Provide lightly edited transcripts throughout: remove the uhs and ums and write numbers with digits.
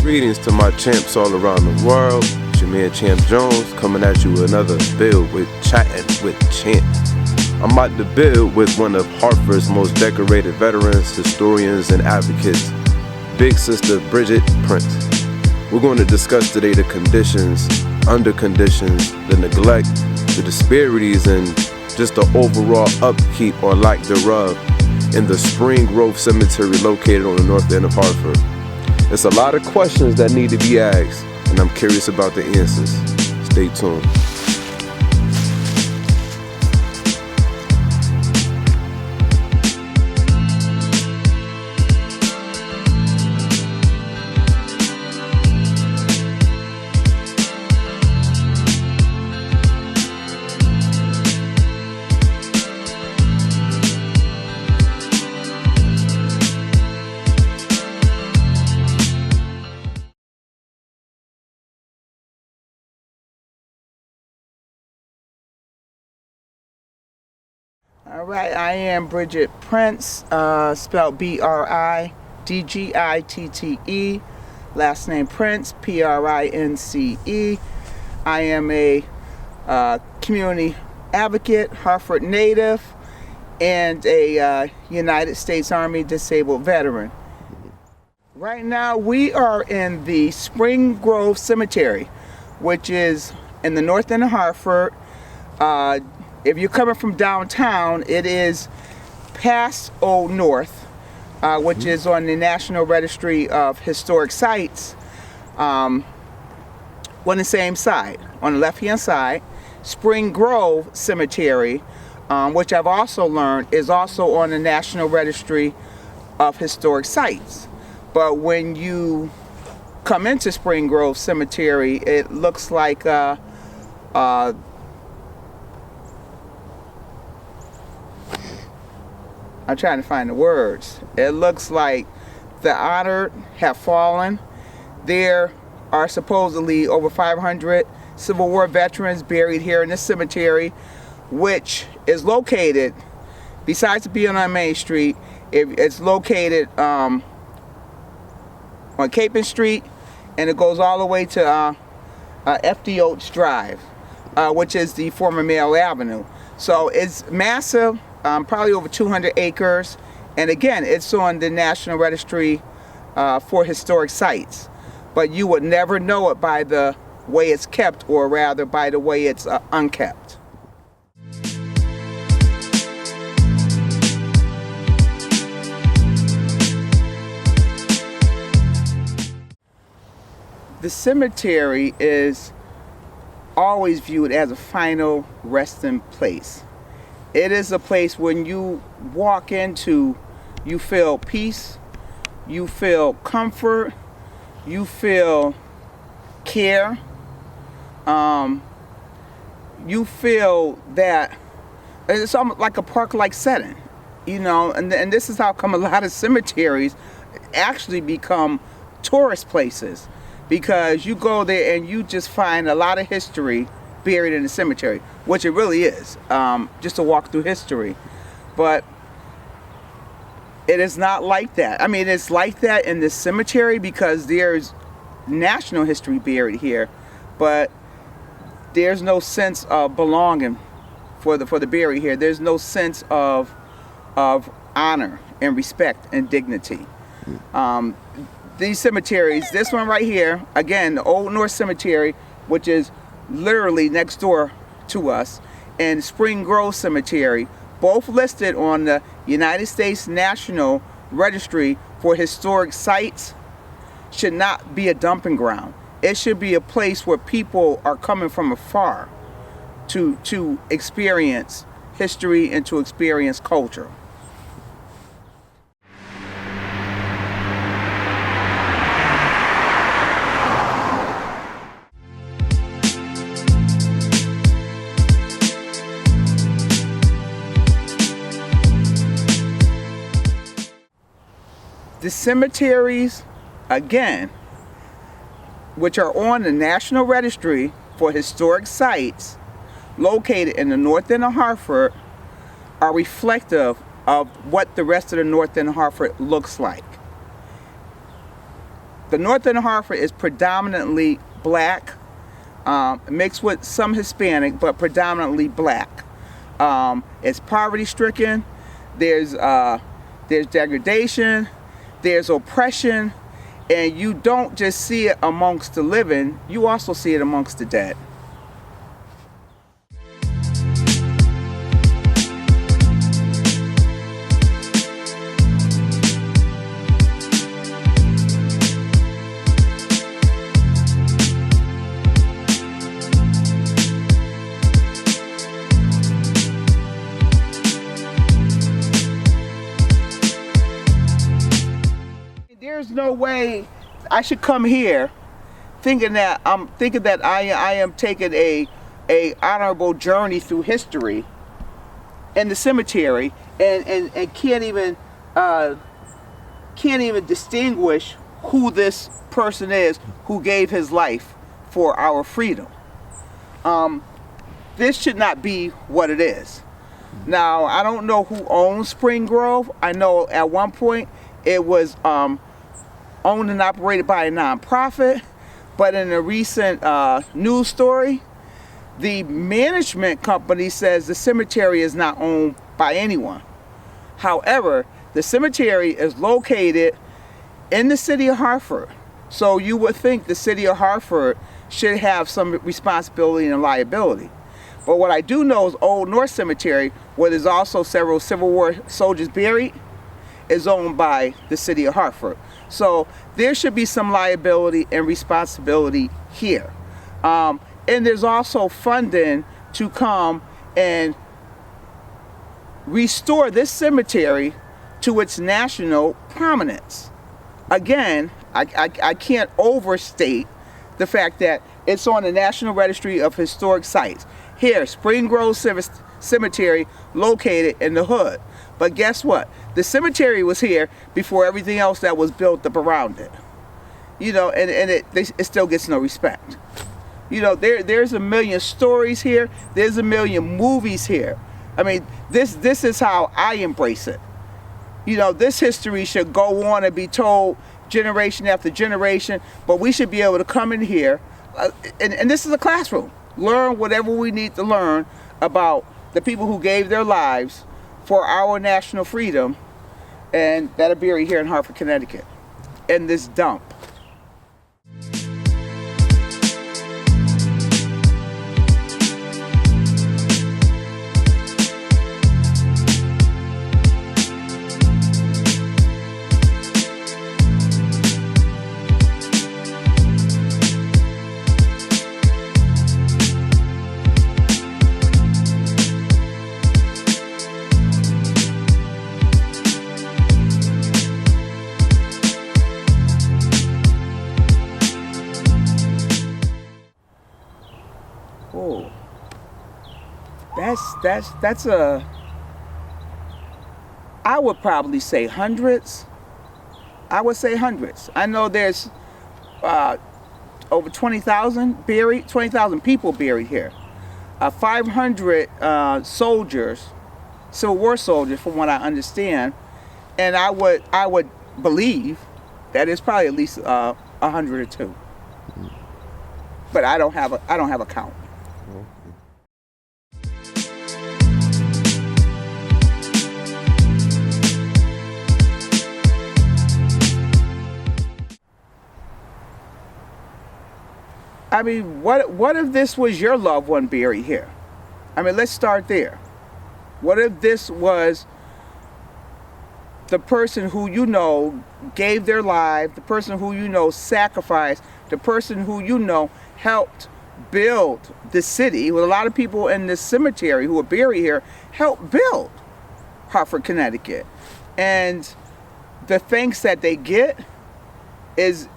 Greetings to my champs all around the world. It's your man Champ Jones coming at you with another build with Chattin with Champ. I'm at the build with one of Hartford's most decorated veterans, historians, and advocates, Big Sister Bridgitte Prince. We're going to discuss today the conditions, under conditions, the neglect, the disparities, and just the overall upkeep or lack thereof in the Spring Grove Cemetery located on the north end of Hartford. There's a lot of questions that need to be asked, and I'm curious about the answers. Stay tuned. All right, I am Bridgitte Prince, spelled B-R-I-D-G-I-T-T-E, last name Prince, P-R-I-N-C-E. I am a community advocate, Hartford native, and a United States Army disabled veteran. Right now we are in the Spring Grove Cemetery, which is in the north end of Hartford. If you're coming from downtown, it is past Old North, which is on the National Registry of Historic Sites, on the same side, on the left-hand side. Spring Grove Cemetery, which I've also learned is also on the National Registry of Historic Sites. But when you come into Spring Grove Cemetery, it looks like I'm trying to find the words. It looks like the honored have fallen. There are supposedly over 500 Civil War veterans buried here in this cemetery, which is located, besides being on Main Street, it's located on Capon Street, and it goes all the way to F.D. Oates Drive, which is the former Mail Avenue. So it's massive. Probably over 200 acres, and again, it's on the National Registry for Historic Sites, but you would never know it by the way it's kept, or rather by the way it's unkept. The cemetery is always viewed as a final resting place. It is a place when you walk into, you feel peace, you feel comfort, you feel care, you feel that it's almost like a park-like setting, you know, and this is how come a lot of cemeteries actually become tourist places, because you go there and you just find a lot of history buried in the cemetery, which it really is, just a walk through history. But it is not like that. I mean, it's like that in this cemetery because there's national history buried here, but there's no sense of belonging for the buried here. There's no sense of honor and respect and dignity. These cemeteries, this one right here, again, the Old North Cemetery, which is literally next door to us, and Spring Grove Cemetery, both listed on the United States National Registry for Historic Sites, should not be a dumping ground. It should be a place where people are coming from afar to experience history and to experience culture. The cemeteries, again, which are on the National Registry for Historic Sites, located in the north end of Hartford, are reflective of what the rest of the North End of Hartford looks like. The North End of Hartford is predominantly black, mixed with some Hispanic, but predominantly black. It's poverty-stricken. There's degradation. There's oppression, and you don't just see it amongst the living, you also see it amongst the dead. There's no way I should come here thinking that I am taking a honorable journey through history in the cemetery and can't even distinguish who this person is who gave his life for our freedom. This should not be what it is. Now, I don't know who owns Spring Grove. I know at one point it was owned and operated by a nonprofit, but in a recent news story, the management company says the cemetery is not owned by anyone. However, the cemetery is located in the city of Hartford, so you would think the city of Hartford should have some responsibility and liability. But what I do know is Old North Cemetery, where there's also several Civil War soldiers buried, is owned by the city of Hartford. So there should be some liability and responsibility here. And there's also funding to come and restore this cemetery to its national prominence. Again, I can't overstate the fact that it's on the National Registry of Historic Sites. Here, Spring Grove Cemetery, located in the hood. But guess what? The cemetery was here before everything else that was built up around it. You know, and it still gets no respect. You know, there's a million stories here. There's a million movies here. I mean, this is how I embrace it. You know, this history should go on and be told generation after generation, but we should be able to come in here, and this is a classroom. Learn whatever we need to learn about the people who gave their lives for our national freedom, and that are buried here in Hartford, Connecticut, in this dump. Oh, that's I would probably say hundreds. I would say hundreds. I know there's over 20,000 buried, 20,000 people buried here. 500 soldiers, Civil War soldiers, from what I understand, and I would believe that it's probably at least 100 or two. But I don't have a count. I mean, what if this was your loved one buried here? I mean, let's start there. What if this was the person who you know gave their life, the person who you know sacrificed, the person who you know helped build the city? With a lot of people in this cemetery who are buried here helped build Hartford, Connecticut. And the thanks that they get is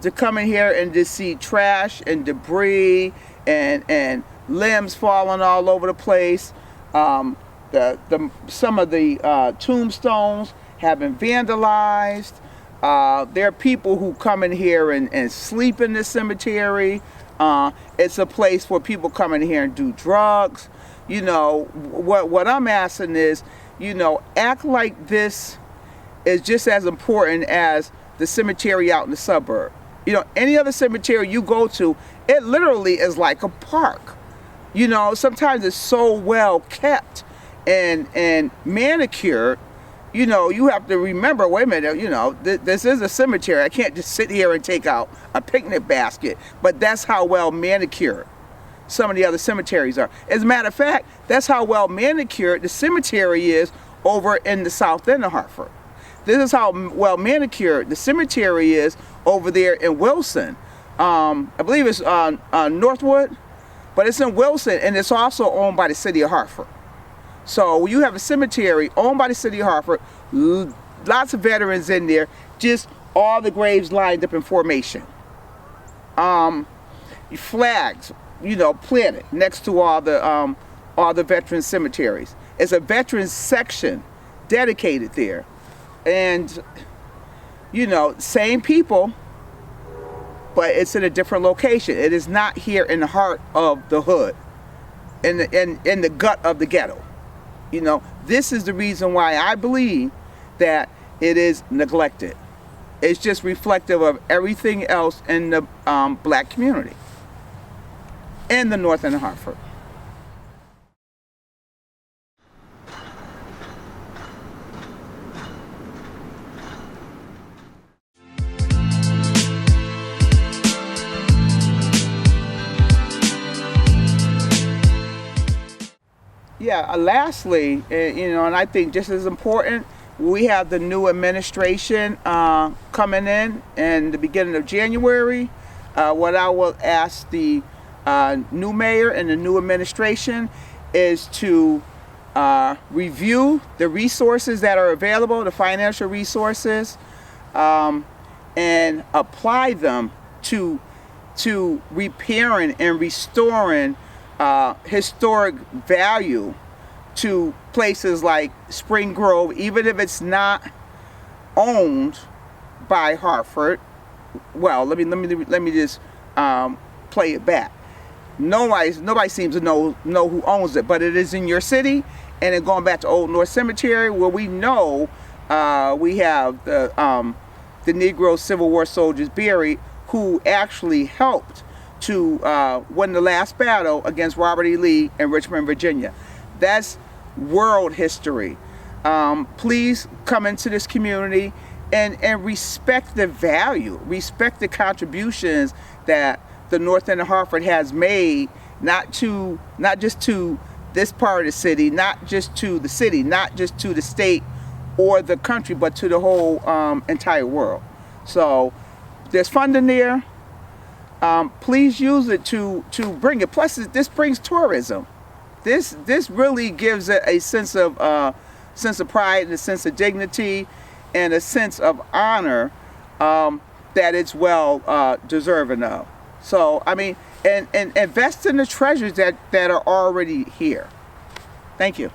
to come in here and just see trash and debris and limbs falling all over the place. Some of the tombstones have been vandalized. There are people who come in here and sleep in this cemetery. It's a place where people come in here and do drugs. You know, what I'm asking is, you know, act like this is just as important as the cemetery out in the suburb. You know, any other cemetery you go to, it literally is like a park. You know, sometimes it's so well kept and manicured. You know, you have to remember, wait a minute, you know, this is a cemetery. I can't just sit here and take out a picnic basket. But that's how well manicured some of the other cemeteries are. As a matter of fact, that's how well manicured the cemetery is over in the south end of Hartford. This is how well manicured the cemetery is over there in Wilson. I believe it's on Northwood, but it's in Wilson, and it's also owned by the city of Hartford. So you have a cemetery owned by the city of Hartford, lots of veterans in there, just all the graves lined up in formation. Flags, you know, planted next to all the veteran cemeteries. It's a veterans section dedicated there. And, you know, same people, but it's in a different location. It is not here in the heart of the hood, in the gut of the ghetto. You know, this is the reason why I believe that it is neglected. It's just reflective of everything else in the black community in the north end of Hartford. Yeah, lastly, you know, and I think just as important, we have the new administration coming in the beginning of January. What I will ask the new mayor and the new administration is to review the resources that are available, the financial resources, and apply them to repairing and restoring historic value to places like Spring Grove, even if it's not owned by Hartford. Well, let me just play it back. Nobody seems to know who owns it, but it is in your city. And then going back to Old North Cemetery, where we know we have the Negro Civil War soldiers buried, who actually helped to win the last battle against Robert E. Lee in Richmond, Virginia. That's world history. Please come into this community and respect the value, respect the contributions that the North End of Hartford has made, not just to this part of the city, not just to the city, not just to the state or the country, but to the whole entire world. So there's funding there. Please use it to bring it. Plus, this brings tourism. This really gives it a sense of pride and a sense of dignity and a sense of honor that it's well deserving of. So I mean, and invest in the treasures that are already here. Thank you.